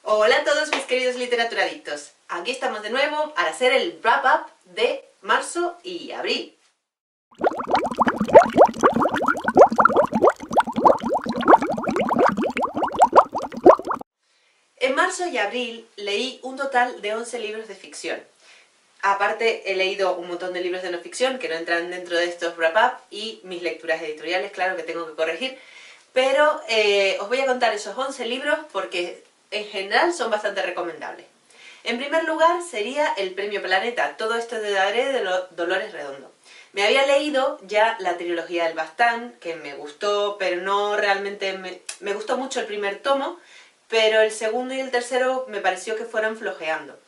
Hola a todos mis queridos literaturadictos. Aquí estamos de nuevo para hacer el wrap-up de marzo y abril. En marzo y abril leí un total de 11 libros de ficción. Aparte he leído un montón de libros de no ficción que no entran dentro de estos wrap-up y mis lecturas editoriales, claro que tengo que corregir. Pero os voy a contar esos 11 libros porque en general son bastante recomendables. En primer lugar sería el Premio Planeta, todo esto te daré de Dolores Redondo. Me había leído ya la trilogía del Bastán, que me gustó, pero no realmente me gustó mucho el primer tomo, pero el segundo y el tercero me pareció que fueron flojeando.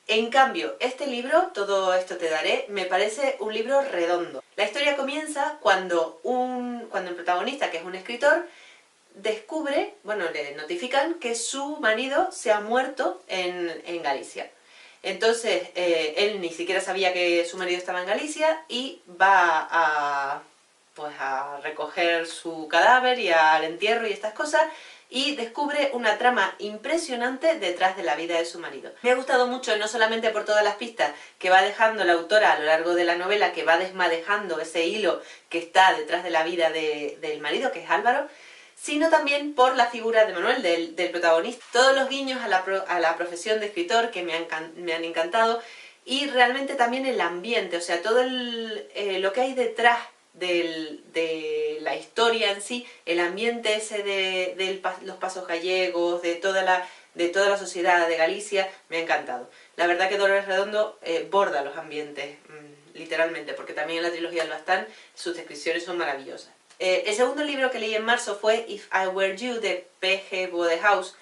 En cambio, este libro, Todo esto te daré, me parece un libro redondo. La historia comienza cuando el protagonista, que es un escritor, descubre, le notifican que su marido se ha muerto en Galicia. Entonces, él ni siquiera sabía que su marido estaba en Galicia y va a recoger su cadáver y al entierro y estas cosas, y descubre una trama impresionante detrás de la vida de su marido. Me ha gustado mucho, no solamente por todas las pistas que va dejando la autora a lo largo de la novela, que va desmadejando ese hilo que está detrás de la vida del marido, que es Álvaro, sino también por la figura de Manuel, del protagonista. Todos los guiños a la profesión de escritor que me han encantado, y realmente también el ambiente, o sea, todo lo que hay detrás de la historia en sí, el ambiente ese de los pasos gallegos, de toda la sociedad de Galicia, me ha encantado. La verdad que Dolores Redondo borda los ambientes, literalmente, porque también en la trilogía del Bastán sus descripciones son maravillosas. El segundo libro que leí en marzo fue If I Were You, de P.G. Wodehouse.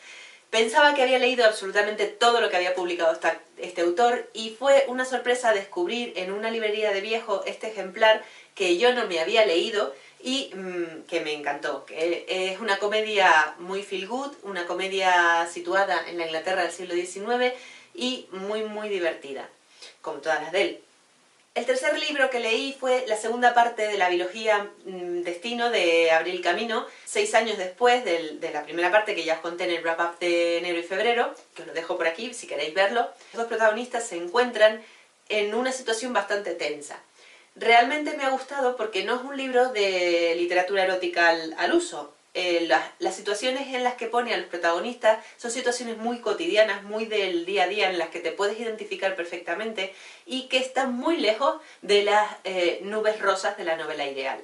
Pensaba que había leído absolutamente todo lo que había publicado este autor, y fue una sorpresa descubrir en una librería de viejo este ejemplar que yo no me había leído y que me encantó. Que es una comedia muy feel good, una comedia situada en la Inglaterra del siglo XIX y muy divertida, como todas las de él. El tercer libro que leí fue la segunda parte de la biología Destino de Abril Camino, 6 años después de la primera parte que ya os conté en el wrap-up de enero y febrero, que os lo dejo por aquí si queréis verlo. Los dos protagonistas se encuentran en una situación bastante tensa. Realmente me ha gustado porque no es un libro de literatura erótica al uso. Las situaciones en las que pone a los protagonistas son situaciones muy cotidianas, muy del día a día, en las que te puedes identificar perfectamente y que están muy lejos de las nubes rosas de la novela ideal.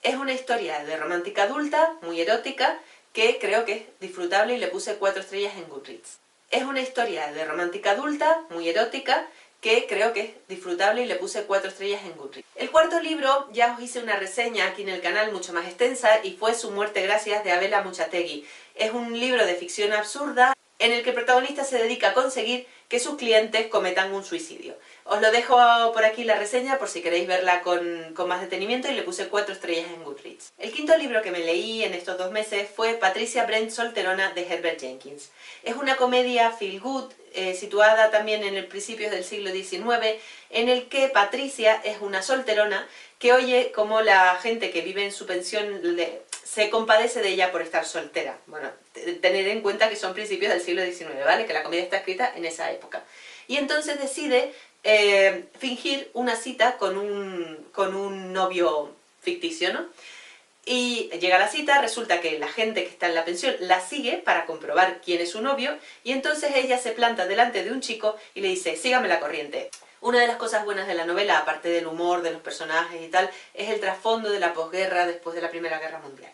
Es una historia de romántica adulta, muy erótica, que creo que es disfrutable y le puse 4 estrellas en Goodreads. Es una historia de romántica adulta, muy erótica, que creo que es disfrutable y le puse 4 estrellas en Goodreads. El cuarto libro ya os hice una reseña aquí en el canal mucho más extensa, y fue Su muerte gracias, de Abel Amuchategui. Es un libro de ficción absurda en el que el protagonista se dedica a conseguir que sus clientes cometan un suicidio. Os lo dejo por aquí la reseña por si queréis verla con más detenimiento, y le puse 4 estrellas en Goodreads. El quinto libro que me leí en estos 2 meses fue Patricia Brent Solterona, de Herbert Jenkins. Es una comedia feel good, situada también en el principios del siglo XIX, en el que Patricia es una solterona que oye como la gente que vive en su pensión se compadece de ella por estar soltera. Bueno, tener en cuenta que son principios del siglo XIX, ¿vale? Que la comedia está escrita en esa época. Y entonces decide fingir una cita con un novio ficticio, ¿no? Y llega a la cita, resulta que la gente que está en la pensión la sigue para comprobar quién es su novio, y entonces ella se planta delante de un chico y le dice: sígame la corriente. Una de las cosas buenas de la novela, aparte del humor de los personajes y tal, es el trasfondo de la posguerra después de la Primera Guerra Mundial.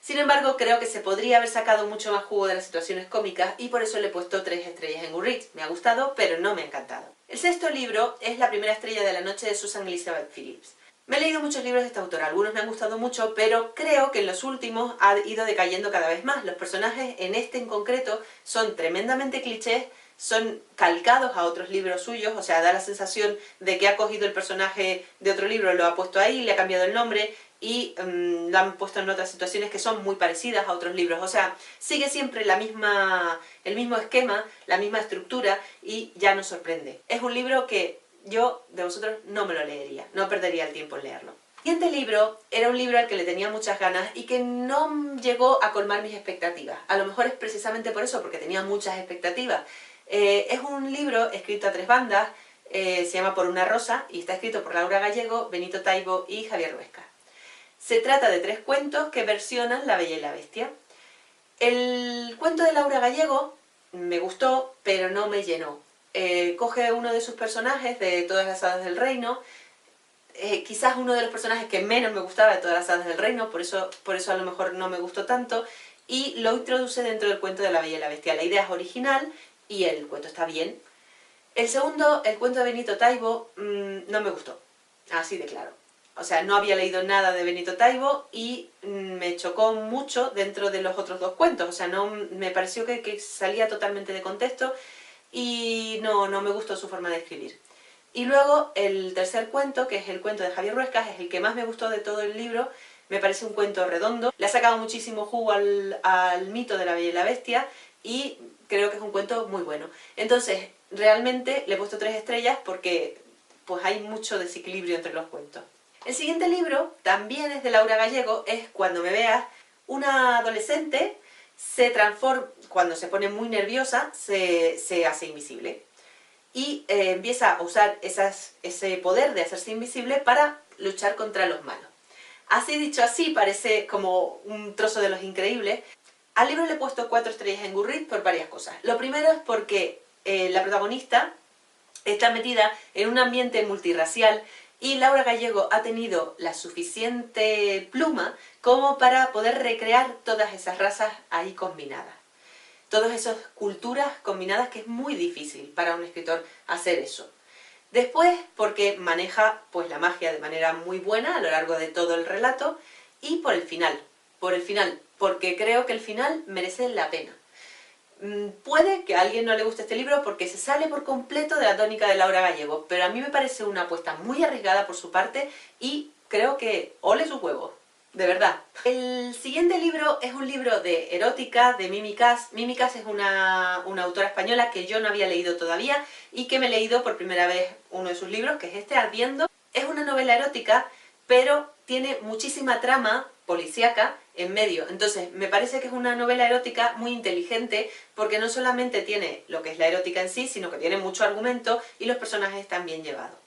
Sin embargo, creo que se podría haber sacado mucho más jugo de las situaciones cómicas, y por eso le he puesto 3 estrellas en Goodreads. Me ha gustado, pero no me ha encantado. El sexto libro es La primera estrella de la noche, de Susan Elizabeth Phillips. Me he leído muchos libros de esta autora, algunos me han gustado mucho, pero creo que en los últimos ha ido decayendo cada vez más. Los personajes, en este en concreto, son tremendamente clichés, son calcados a otros libros suyos, o sea, da la sensación de que ha cogido el personaje de otro libro, lo ha puesto ahí, le ha cambiado el nombre y lo han puesto en otras situaciones que son muy parecidas a otros libros. O sea, sigue siempre el mismo esquema, la misma estructura, y ya no sorprende. Es un libro que yo, de vosotros, no me lo leería, no perdería el tiempo en leerlo. El siguiente libro era un libro al que le tenía muchas ganas y que no llegó a colmar mis expectativas. A lo mejor es precisamente por eso, porque tenía muchas expectativas. Es un libro escrito a 3 bandas, se llama Por una rosa y está escrito por Laura Gallego, Benito Taibo y Javier Ruesca. Se trata de 3 cuentos que versionan La Bella y la Bestia. El cuento de Laura Gallego me gustó, pero no me llenó. Coge uno de sus personajes de Todas las hadas del reino, quizás uno de los personajes que menos me gustaba de Todas las hadas del reino, por eso a lo mejor no me gustó tanto, y lo introduce dentro del cuento de La Bella y la Bestia. La idea es original y el cuento está bien. El segundo, el cuento de Benito Taibo, no me gustó, así de claro. O sea, no había leído nada de Benito Taibo y me chocó mucho dentro de los otros 2 cuentos. O sea, no, me pareció que salía totalmente de contexto y no me gustó su forma de escribir. Y luego el tercer cuento, que es el cuento de Javier Ruescas, es el que más me gustó de todo el libro. Me parece un cuento redondo. Le ha sacado muchísimo jugo al mito de La Bella y la Bestia y creo que es un cuento muy bueno. Entonces, realmente le he puesto 3 estrellas porque pues hay mucho desequilibrio entre los cuentos. El siguiente libro, también es de Laura Gallego, es Cuando me veas. Una adolescente se transforma, cuando se pone muy nerviosa, se hace invisible. Y empieza a usar ese poder de hacerse invisible para luchar contra los malos. Así dicho así, parece como un trozo de Los Increíbles. Al libro le he puesto 4 estrellas en Goodreads por varias cosas. Lo primero es porque la protagonista está metida en un ambiente multirracial y Laura Gallego ha tenido la suficiente pluma como para poder recrear todas esas razas ahí combinadas. Todas esas culturas combinadas, que es muy difícil para un escritor hacer eso. Después, porque maneja pues la magia de manera muy buena a lo largo de todo el relato, y por el final, porque creo que el final merece la pena. Puede que a alguien no le guste este libro porque se sale por completo de la tónica de Laura Gallego, pero a mí me parece una apuesta muy arriesgada por su parte y creo que ole sus huevos. De verdad. El siguiente libro es un libro de erótica de Mimi Cass. Mimi Cass es una autora española que yo no había leído todavía y que me he leído por primera vez uno de sus libros, que es este, Ardiendo. Es una novela erótica, pero tiene muchísima trama policíaca en medio. Entonces, me parece que es una novela erótica muy inteligente porque no solamente tiene lo que es la erótica en sí, sino que tiene mucho argumento y los personajes están bien llevados.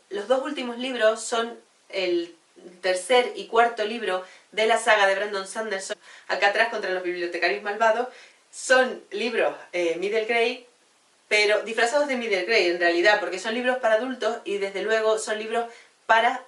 Los 2 últimos libros son el tercer y cuarto libro de la saga de Brandon Sanderson, Alcatraz contra los bibliotecarios malvados. Son libros middle grade, pero disfrazados de middle grade en realidad, porque son libros para adultos y desde luego son libros para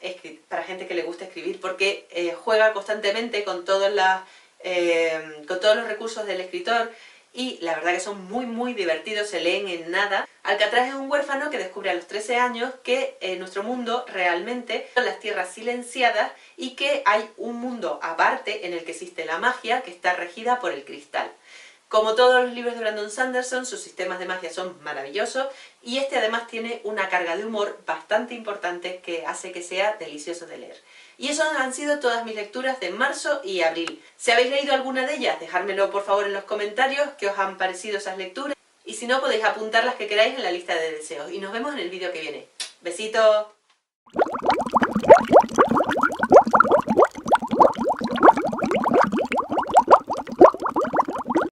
gente que le gusta escribir, porque juega constantemente con todos los recursos del escritor y la verdad que son muy divertidos, se leen en nada. Alcatraz es un huérfano que descubre a los 13 años que nuestro mundo realmente son las tierras silenciadas y que hay un mundo aparte en el que existe la magia que está regida por el cristal. Como todos los libros de Brandon Sanderson, sus sistemas de magia son maravillosos y este además tiene una carga de humor bastante importante que hace que sea delicioso de leer. Y eso han sido todas mis lecturas de marzo y abril. Si habéis leído alguna de ellas, dejármelo por favor en los comentarios, qué os han parecido esas lecturas. Y si no, podéis apuntar las que queráis en la lista de deseos. Y nos vemos en el vídeo que viene. ¡Besitos!